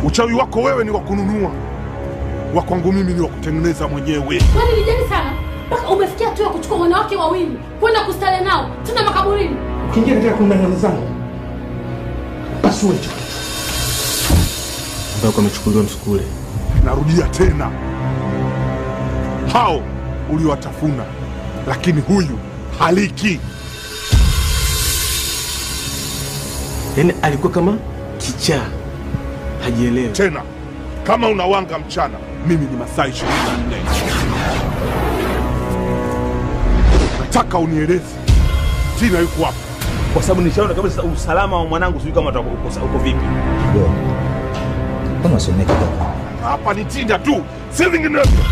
Uchawi wako wewe ni wa kununua. Wa kwangu mimi ni wa kutengeneza mwenyewe. Kwani nijali sana? Mpaka umefikia tu kuchukua wanawake wawili kwenda kustare nao tena makaburini. Ukiingia katika kundanganya zangu, basi wewe chukua. Ndio amechukuliwa msukule. Narudia tena. Hao uliowatafuna, lakini huyu haliki. Yaani alikuwa kama kichaa. Hajielewi. Tena kama unawanga mchana, mimi ni masaa 24. Nataka unieleze Tina yuko wapi? Kwa sababu nishaona kabisa usalama wa mwanangu sijui kama uko vipi. Ndio. Mbona usomeke kaka? Hapa ni Tina tu, si vinginevyo.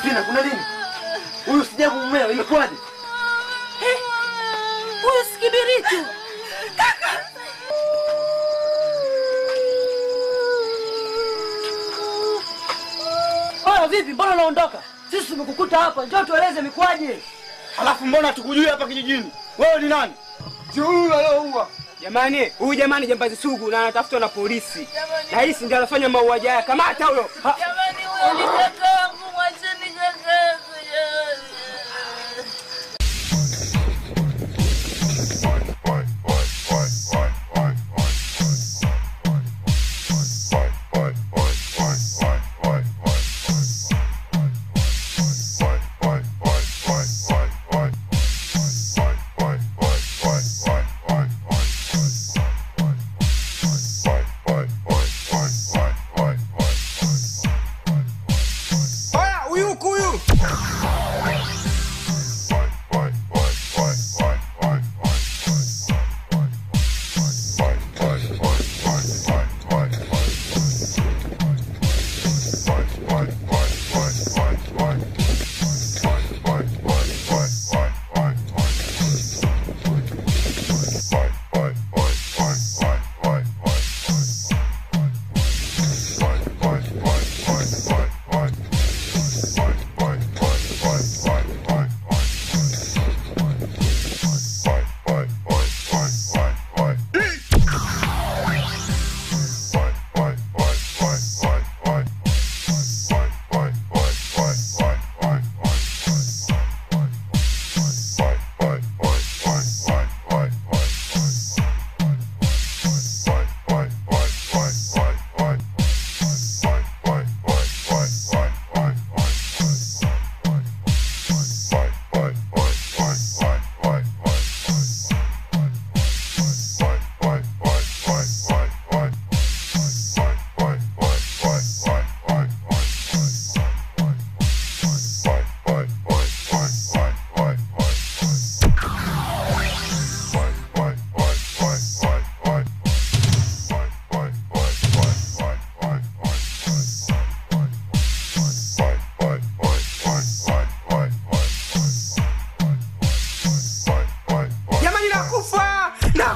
Tina, kuna nini? Huyu sijabu mmeo, imekuwaje? Huyu sikibiritu. Kaka. Oya vipi, mbona unaondoka? Sisi tumekukuta hapa, njoo tueleze imekuwaje. Alafu mbona tukujui hapa kijijini? Wewe ni nani? Si huyu aliyeua. Jamani, huyu jamani jambazi sugu na anatafutwa na polisi. Na hii si ndio anafanya mauaji haya. Kamata huyo. Jamani, huyu ni kaka wangu, mwacheni kaka yangu.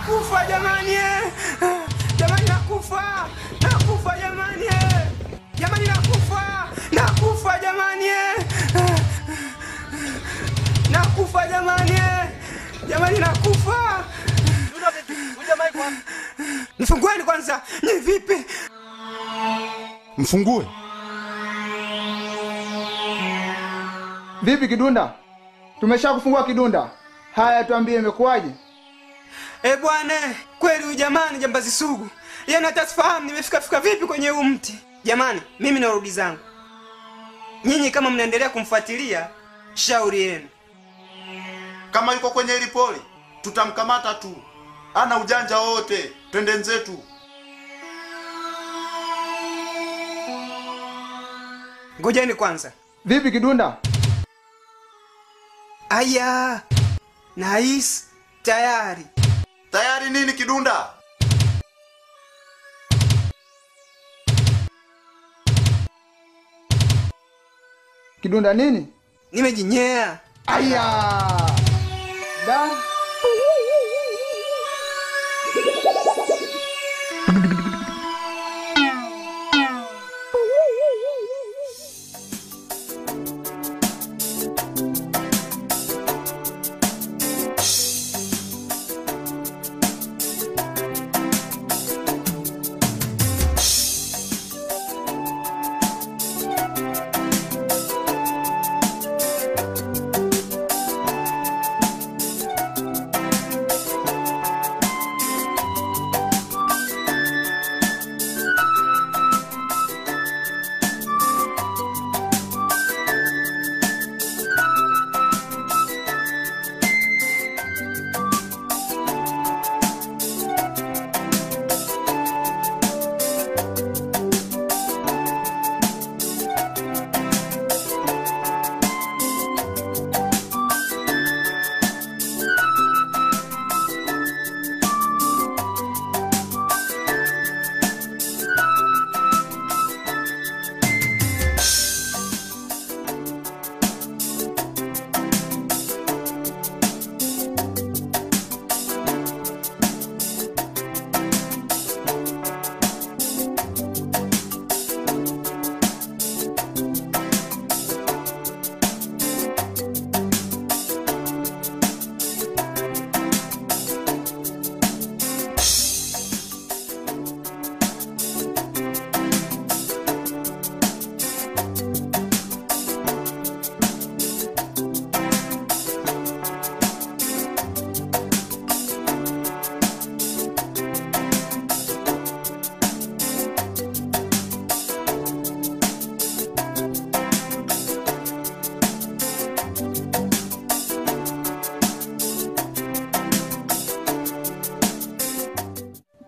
nakufa jamani. Jamani nakufa. Nakufa jamani. Jamani nakufa. Nakufa jamani. Nakufa jamani. Jamani nakufa. Mfungueni kwanza. Ni vipi? Mfungue. Vipi Kidunda? Tumeshakufungua Kidunda. Haya tuambie imekuwaje? Bwana, kweli huyu jamani jambazi sugu. Yeye natasifahamu nimefika vipi kwenye huu mti. Jamani, mimi narudi zangu. Nyinyi kama mnaendelea kumfuatilia, shauri yenu. Kama yuko kwenye hili poli, tutamkamata tu. Ana ujanja wote. Twende nzetu. Ngojeni kwanza. Vipi Kidunda? Aya. Nice. Tayari. Tayari nini Kidunda? Kidunda nini? Nimejinyea. Aya. Da.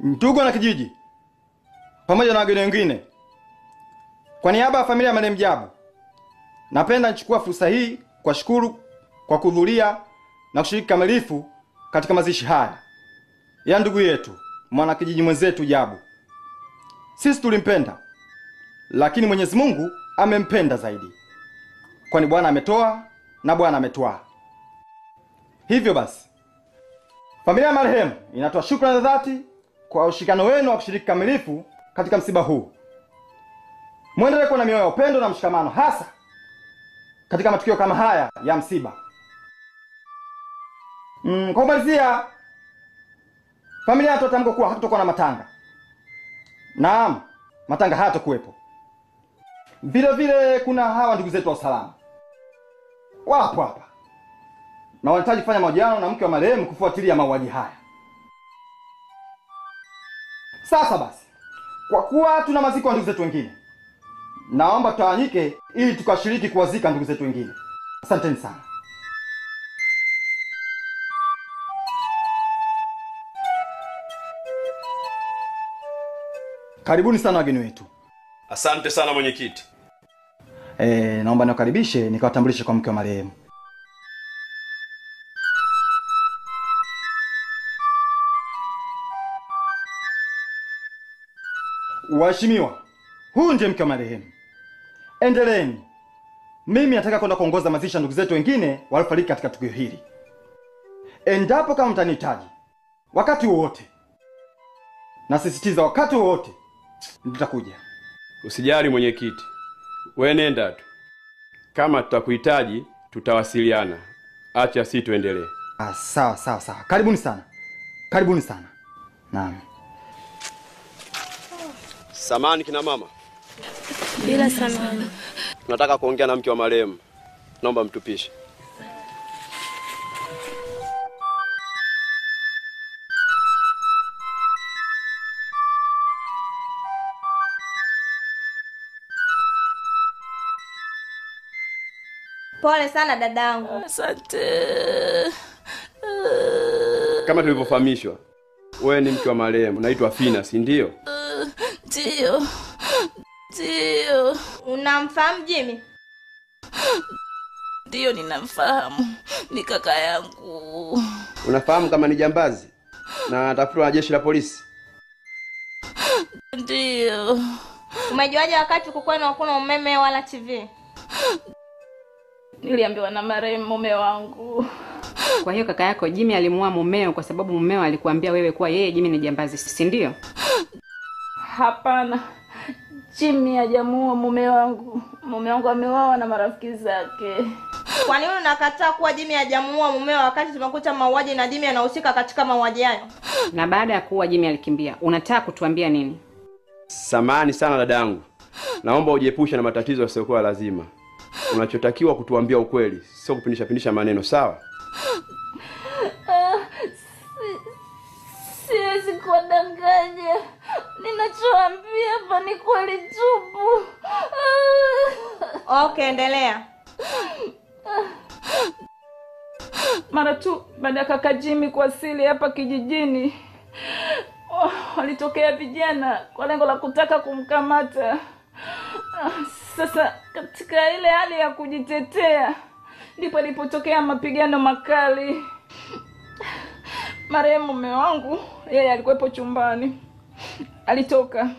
Ndugu na kijiji pamoja na wageni wengine, kwa niaba ya familia ya Marehemu Jabu, napenda nichukua fursa hii kwa shukuru kwa kuhudhuria na kushiriki kamilifu katika mazishi haya ya ndugu yetu mwana kijiji mwenzetu Jabu. Sisi tulimpenda, lakini Mwenyezi Mungu amempenda zaidi, kwani Bwana ametoa na Bwana ametwaa. Hivyo basi, familia ya marehemu inatoa shukrani za dhati kwa ushirikiano wenu wa kushiriki kamilifu katika msiba huu. Muendelee kuwa na mioyo ya upendo na mshikamano, hasa katika matukio kama haya ya msiba. Kwa kumalizia, familia inatoa tamko kuwa hakutakuwa na matanga. Naam, matanga hayatakuwepo. Vile vile kuna hawa ndugu zetu wa usalama wapo hapa na wanahitaji kufanya mahojiano na mke wa marehemu kufuatilia mauaji haya. Sasa basi, kwa kuwa tuna maziko ya ndugu zetu wengine, naomba tutawanyike ili tukashiriki kuwazika ndugu zetu wengine. Asanteni sana. Karibuni sana wageni wetu. Asante sana mwenyekiti. Naomba niwakaribishe nikawatambulishe kwa mke wa marehemu. Waheshimiwa, huyu ndiye mke wa marehemu. Endeleeni. Mimi nataka kwenda kuongoza mazishi ya ndugu zetu wengine waliofariki katika tukio hili. Endapo kama mtanihitaji, wakati wowote. Nasisitiza wakati wowote nitakuja. Usijali mwenyekiti. Wewe nenda tu. Kama tutakuhitaji tutawasiliana. Acha sisi tuendelee. Sawa. Karibuni sana. Naam. Samahani kina mama. Bila samahani. Tunataka kuongea na mke wa marehemu. Naomba mtupishe. Pole sana dadangu. Asante. Kama tulivyofahamishwa, wewe ni mke wa marehemu, naitwa Fina, si ndio? Ndio. Unamfahamu Jimmy? Ndio ninamfahamu. Ni kaka yangu. Unafahamu kama ni jambazi na anatafutwa na jeshi la polisi? Ndio. Umejuaje wakati kukwenu hakuna umeme wala TV? Niliambiwa na marehemu mume wangu. Kwa hiyo kaka yako Jimmy alimuua mumeo kwa sababu mumeo alikuambia wewe kuwa yeye Jimmy ni jambazi, si ndio? Hapana. Jimmy hajamuua mume wangu. Mume wangu ameuawa na marafiki zake. Kwa nini unakataa kuwa Jimmy hajamuua mumeo wakati tumekuta mauaji na Jimmy anahusika katika mauaji hayo? Na baada ya kuua Jimmy alikimbia. Unataka kutuambia nini? Samahani sana dadangu. Naomba ujiepushe na matatizo yasiyokuwa lazima. Unachotakiwa kutuambia ukweli, sio kupindisha maneno, sawa? Siwezi kudanganya. Ninachoambia hapa ni kweli tupu. Okay, endelea. Mara tu baada ya kaka Jimmy kuwasili hapa kijijini, walitokea vijana kwa lengo la kutaka kumkamata. Sasa katika ile hali ya kujitetea ndipo alipotokea mapigano makali. Marehemu mume wangu yeye alikuwepo chumbani. Alitoka.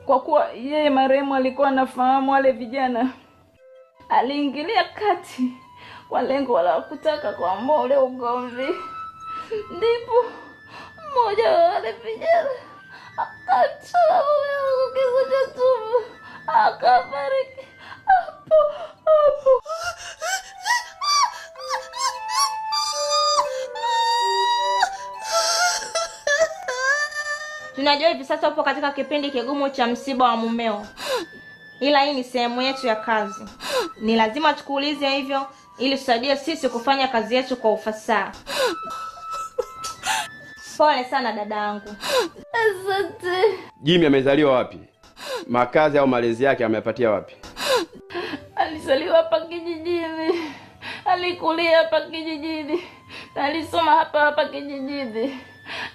Kwa kuwa yeye marehemu alikuwa anafahamu wale vijana, aliingilia kati kwa lengo la kutaka kuamua ule ugomvi. Ndipo mmoja wa wale vijana akatoa kisu cha tumbo, akafariki hapo. Tunajua hivi sasa upo katika kipindi kigumu cha msiba wa mumeo. Ila hii ni sehemu yetu ya kazi. Ni lazima tukuulize hivyo ili tusaidie sisi kufanya kazi yetu kwa ufasaha. Pole sana dadangu. Asante. Jimmy amezaliwa wapi? Makazi au malezi yake ameyapatia wapi? Alizaliwa hapa kijijini. Alikulia hapa kijijini. Na alisoma hapa kijijini.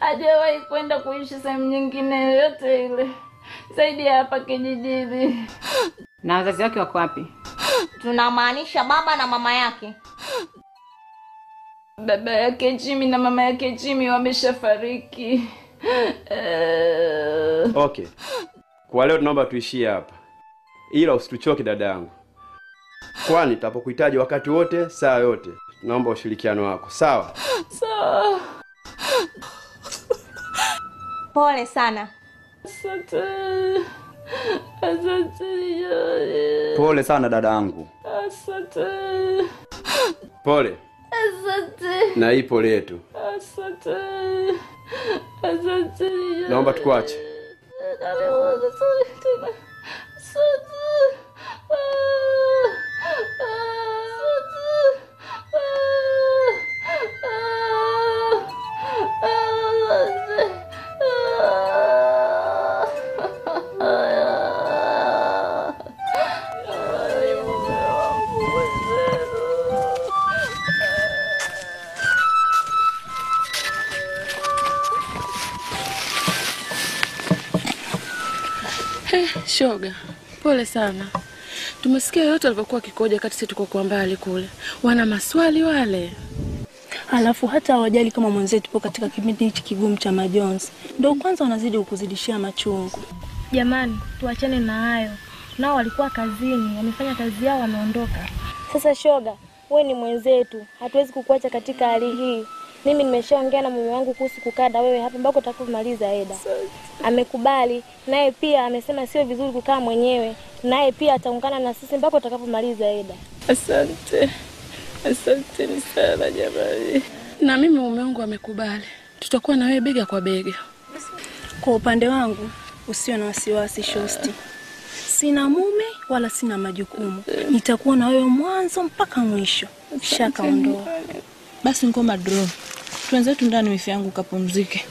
Hajawahi kwenda kuishi sehemu nyingine yoyote ile zaidi ya hapa kijijini. Na wazazi wake wako wapi? Tunamaanisha baba na mama yake. Baba yake Jimmy na mama yake Jimmy wameshafariki. Okay. Kwa leo tunaomba tuishie hapa. Ila usituchoke dadangu. Kwani tutapokuhitaji wakati wote, saa yote. Naomba ushirikiano wako. Sawa? Sawa. Pole sana. Asante. Pole sana dadangu. Asante. Pole. Asante. Na hii pole yetu. Asante. Asante. Naomba tukuache. Shoga, pole sana. Tumesikia yote alivyokuwa kikoja kati sisi tuko kwa mbali kule. Wana maswali wale. Alafu hata hawajali kama mwenzetu tupo katika kipindi hichi kigumu cha majonzi. Ndio kwanza wanazidi kukuzidishia machungu. Jamani, tuachane na hayo. Nao walikuwa kazini, wamefanya kazi yao, wameondoka. Sasa shoga, wewe ni mwenzetu. Hatuwezi kukuacha katika hali hii. Mimi nimeshaongea na mume wangu kuhusu kukaa na wewe hapa mpaka utakapomaliza eda. Amekubali, naye pia amesema sio vizuri kukaa mwenyewe. Naye pia ataungana na sisi mpaka utakapomaliza eda. Asante. Asante sana jamani. Na mimi mume wangu amekubali. Tutakuwa na wewe bega kwa bega. Kwa upande wangu, usio na wasiwasi Shosti. Sina mume wala sina majukumu. Nitakuwa na wewe mwanzo mpaka mwisho. Shaka ondoa. Basi ngoma draw. Tuanze tu ndani wifi yangu kapumzike.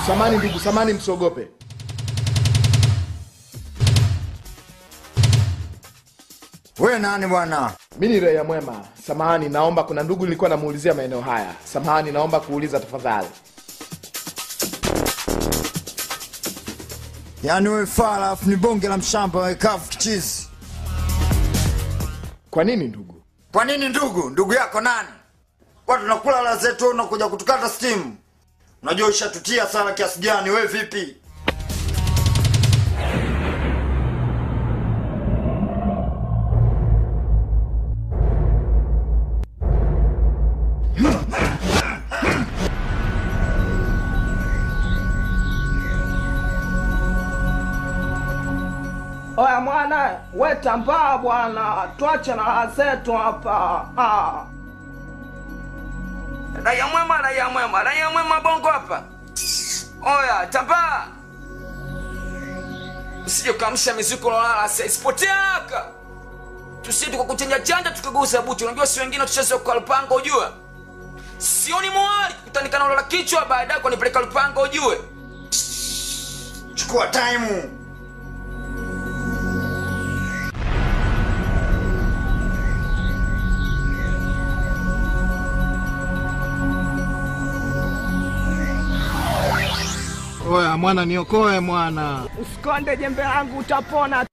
Samani ndugu, samani msiogope. Wewe nani bwana? Mimi ni raia mwema. Samahani, naomba kuna ndugu nilikuwa namuulizia maeneo haya. Samahani, naomba kuuliza tafadhali. Yaani wewe fala afu ni bonge la mshamba wa kafu kichizi. Kwa nini ndugu? Kwa nini ndugu? Ndugu yako nani? Watu tunakula la zetu unakuja kutukata steam. Unajua ushatutia sana kiasi gani wewe vipi? Oya mwana, we tambaa bwana, tuache na raha zetu hapa. Raia mwema, raia mwema, raia mwema bongo hapa. Oya, tambaa. Usije ukamsha mizuko lala sasa, isipoteaka. Tusije tukakuchanja chanja tukagusa buti. Unajua si wengine tucheze kwa lupango ujue. Sioni mwali kutanikana lola kichwa baadaye kwa nipeleka lupango ujue. Chukua time. Oya mwana, niokoe mwana. Usikonde jembe langu utapona.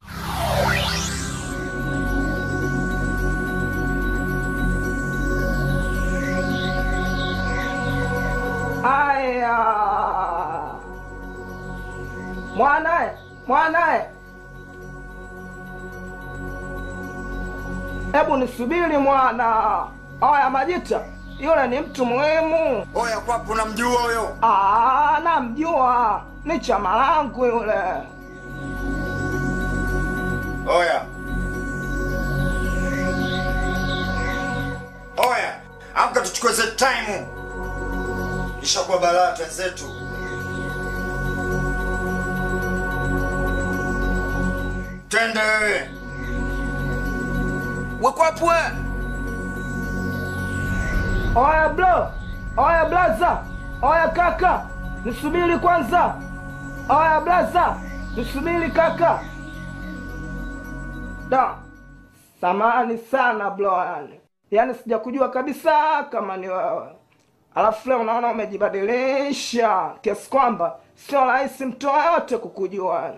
Aya. Mwanae, mwanae. Hebu nisubiri mwana. Oya Majita, yule ni mtu muhimu. Oya kwapo unamjua huyo? Namjua. Ni chama langu yule. Oya. Oya, amka tuchukue zetu time. Ishakuwa balaa wenzetu. Twende wewe. Wekwapo we. Oya bro. Oya blaza. Oya kaka. Nisubiri kwanza. Oya blaza. Nisubiri kaka. Da. Samahani sana bro yani. Yaani sijakujua kabisa kama ni wewe. Alafu leo unaona umejibadilisha kiasi kwamba sio rahisi mtu yote kukujua.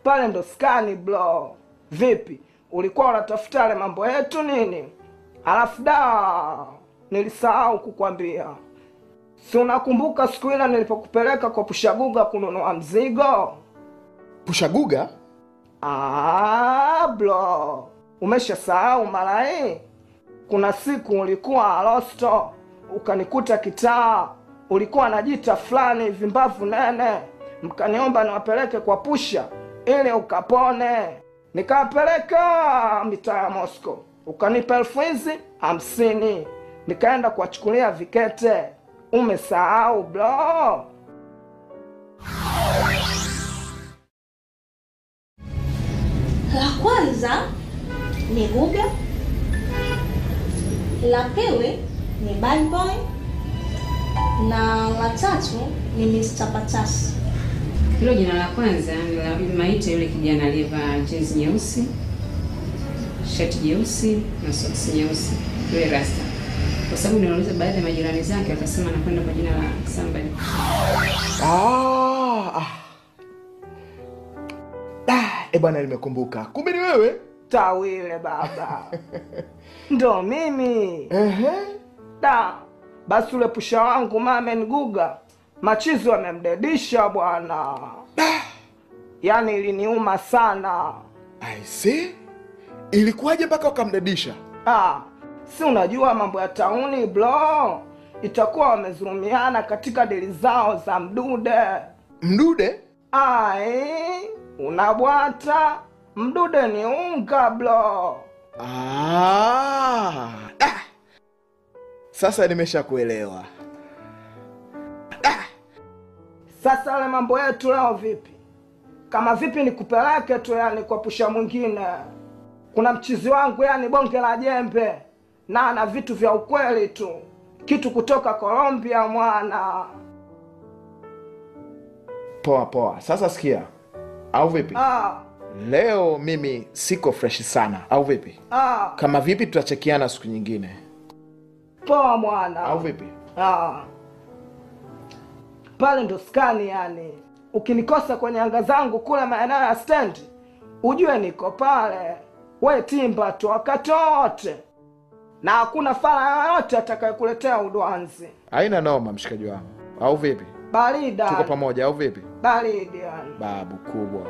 Pale ndo skani bro. Vipi? Ulikuwa unatafuta yale mambo yetu nini? Alafu nilisahau kukwambia. Si unakumbuka siku ile nilipokupeleka kwa Pushaguga kununua mzigo? Pushaguga? Bro. Umeshasahau mara hii? Kuna siku ulikuwa Alosto, ukanikuta kitaa, ulikuwa na jita fulani vimbavu nene, mkaniomba niwapeleke kwa Pusha ili ukapone. Nikapeleka mitaa ya Moscow, ukanipa 50,000, nikaenda kuwachukulia vikete. Umesahau bro? La kwanza ni Guga, la pili ni Bad Boy, na la tatu ni Mr. Patasi. Hilo jina la kwanza maite yule kijana aliyevaa jezi nyeusi, shati jeusi na socks nyeusi, yule rasta. Kwa sababu niuliza baadhi ya majirani zake wakasema anakwenda kwa jina la somebody. Bwana nimekumbuka. Kumbe ni wewe? Tawile baba. Ndo mimi. Da. Basi ule Pusha wangu Mamen Guga, machizi wamemdedisha bwana. Yaani iliniuma sana. I see. Ilikuwaje mpaka ukamdedisha? Si unajua mambo ya tauni bro. Itakuwa wamezulumiana katika dili zao za mdude. Mdude? Unabwata. Mdude ni unga bro. Sasa nimeshakuelewa. Sasa yale mambo yetu leo vipi? Kama vipi nikupeleke tu yani kwa Pusha mwingine. Kuna mchizi wangu yani bonge la jembe. Na ana vitu vya ukweli tu. Kitu kutoka Colombia mwana. Poa. Sasa sikia. Au vipi? Leo mimi siko fresh sana. Au vipi? Kama vipi tutachekiana siku nyingine. Poa mwana. Au vipi? Pale ndo skani yani. Ukinikosa kwenye anga zangu kule maeneo ya stand, ujue niko pale. We timba tu wakati wote. Na hakuna fala yoyote atakayekuletea udwanzi. Haina noma mshikaji wangu. Au vipi? Barida. Tuko pamoja au vipi? Baridi yani. Babu kubwa.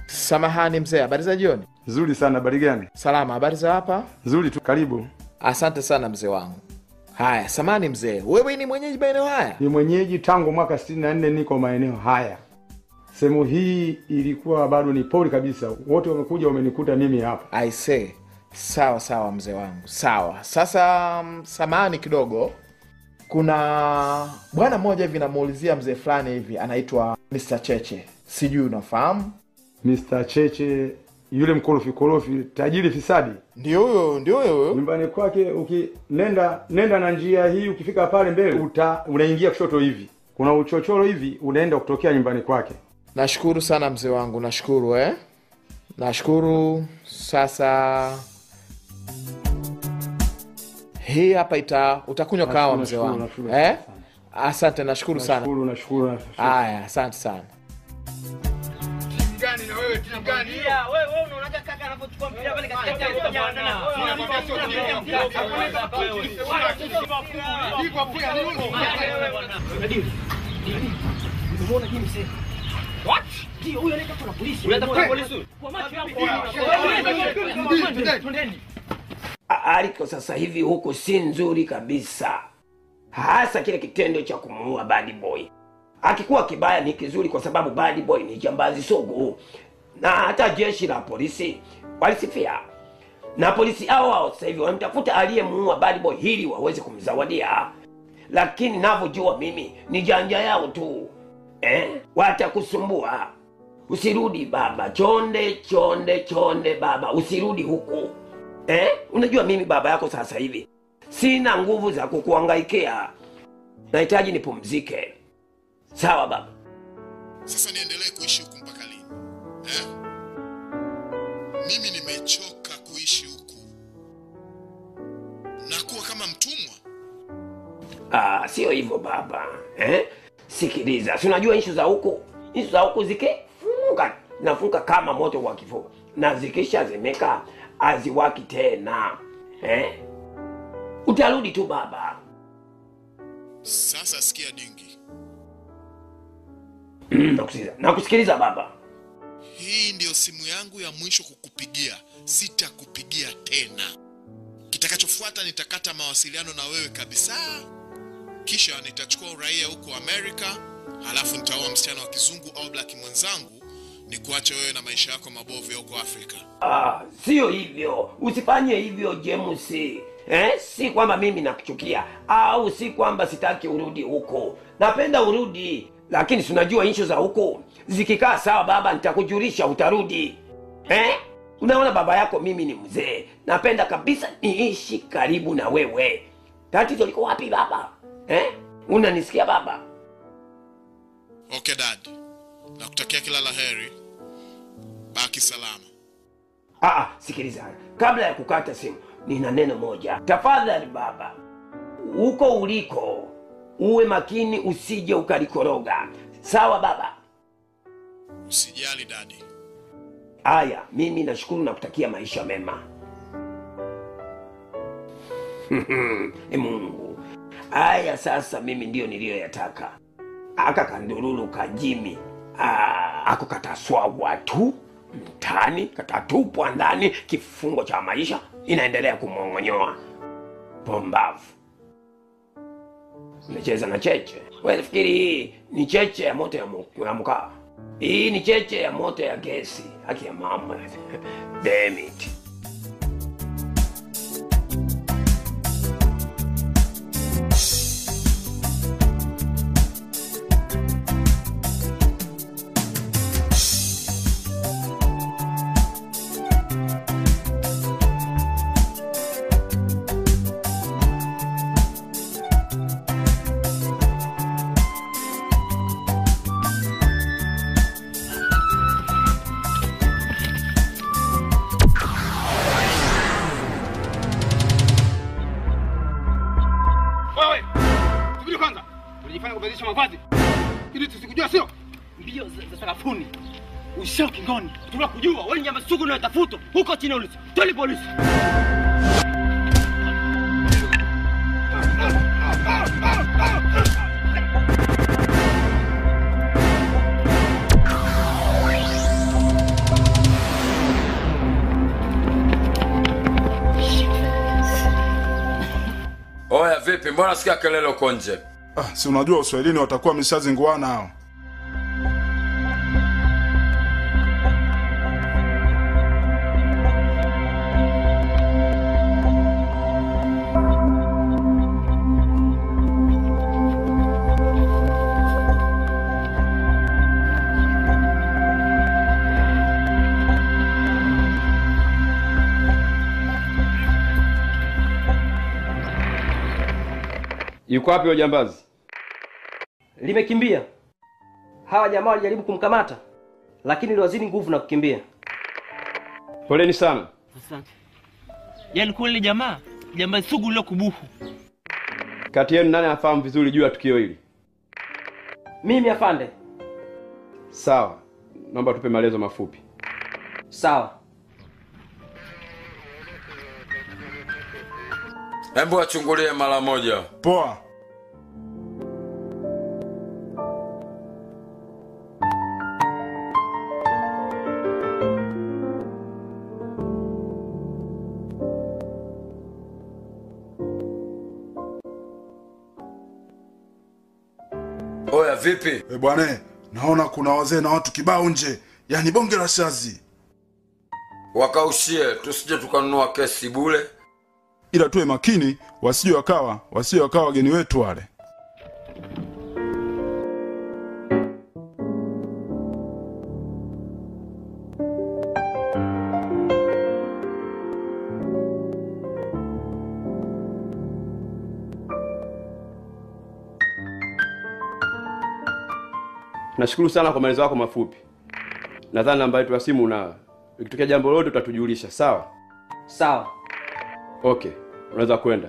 Samahani mzee, habari za jioni? Nzuri sana, habari gani? Salama, habari za hapa? Nzuri tu, karibu. Asante sana mzee wangu. Haya, samahani mzee, wewe ni mwenyeji maeneo haya? Ni mwenyeji tangu mwaka 64 niko maeneo haya. Sehemu hii ilikuwa bado ni pori kabisa. Wote wamekuja wamenikuta mimi hapa. I say. Sawa mzee wangu. Sawa. Sasa samahani kidogo. Kuna bwana mmoja hivi namuulizia mzee fulani hivi anaitwa Mr. Cheche. Sijui unafahamu? Mr. Cheche yule mkorofi tajiri fisadi? Ndio huyo. Nyumbani kwake nenda na njia hii, ukifika pale mbele unaingia kushoto hivi. Kuna uchochoro hivi unaenda kutokea nyumbani kwake. Nashukuru sana mzee wangu, nashukuru Nashukuru. Sasa hii hapa utakunywa kahawa mzee wangu. Asante, nashukuru sana. Nashukuru. Haya, asante sana. Gani na wewe timu gani? Wewe unaonaga kaka anapochukua mpira pale katikati ya uwanja na What? Ndio huyo anaitwa kwa polisi. Unataka polisi? Kwa macho yangu. Aliko sasa hivi huko si nzuri kabisa. Hasa kile kitendo cha kumuua Bad Boy. Akikuwa kibaya ni kizuri kwa sababu Bad Boy ni jambazi sugu. Na hata jeshi la polisi walisifia. Na polisi hao sasa hivi wanamtafuta aliyemuua Bad Boy ili waweze kumzawadia. Lakini ninavyojua mimi ni janja yao tu. Watakusumbua. Usirudi baba, chonde baba, usirudi huku. Unajua mimi baba yako sasa hivi sina nguvu za kukuhangaikia. Nahitaji nipumzike. Sawa baba? Sasa niendelee kuishi huku mpaka lini? Mimi nimechoka kuishi huku. Nakuwa kama mtumwa. Sio hivyo baba. Sikiliza, si unajua issue za huko nafunga kama moto wa kifua. Na zikishazimeka haziwaki tena. Utarudi tu baba. Sasa sikia dingi. Nakusikiliza baba. Hii ndio simu yangu ya mwisho kukupigia. Sitakupigia tena. Kitakachofuata nitakata mawasiliano na wewe kabisa. Kisha nitachukua uraia huko Amerika, halafu nitaoa msichana wa kizungu au black mwenzangu, nikuache wewe na maisha yako mabovu huko Afrika. Sio hivyo. Usifanye hivyo James. Si kwamba mimi nakuchukia au si kwamba sitaki urudi huko. Napenda urudi, lakini si unajua issue za huko zikikaa sawa baba, nitakujulisha utarudi. Unaona baba yako mimi ni mzee. Napenda kabisa niishi karibu na wewe. Tatizo liko wapi baba? Unanisikia baba? Okay dad. Nakutakia kila laheri. Baki salama. Sikiliza. Kabla ya kukata simu, nina neno moja. Tafadhali baba, uko uliko uwe makini, usije ukalikoroga. Sawa baba? Usijali daddy. Aya, mimi nashukuru na kutakia maisha mema. Mungu. Aya, sasa mimi ndio niliyoyataka. Aka kandurulu kajimi. Ako kataswagwa tu mtani, katatupwa ndani, kifungo cha maisha inaendelea kumong'onyoa. Pombavu. Unacheza na cheche. Wewe fikiri hii ni cheche ya moto ya mkaa. Hii ni cheche ya moto ya gesi. Haki ya mama. Damn it. Usha kingoni. Tunakujua wewe nyama sugu na tafuto. Huko chini ulisi. Tuli polisi. Oya vipi? Mbona sikia kelele uko nje? Si unajua Uswahilini watakuwa mishazinguana hao. Yuko wapi jambazi? Limekimbia. Hawa jamaa walijaribu kumkamata, lakini liwazidi nguvu na kukimbia. Poleni sana. Asante. Yaani kweli jambazi sugu lilo kubuhu. Kati yenu nani anafahamu vizuri juu ya tukio hili? Mimi afande. Sawa. Naomba tupe maelezo mafupi. Sawa. Hebu achungulie mara moja. Poa. Oya vipi? Bwana, naona kuna wazee na watu kibao nje. Yaani bonge la shazi. Wakaushie tusije tukanunua kesi bure. Ila tuwe makini wasije wakawa wageni wetu wale. Nashukuru sana kwa maelezo yako mafupi. Nadhani namba yetu ya simu unayo. Ikitokea jambo lolote utatujulisha, sawa? Sawa. Okay, unaweza kwenda.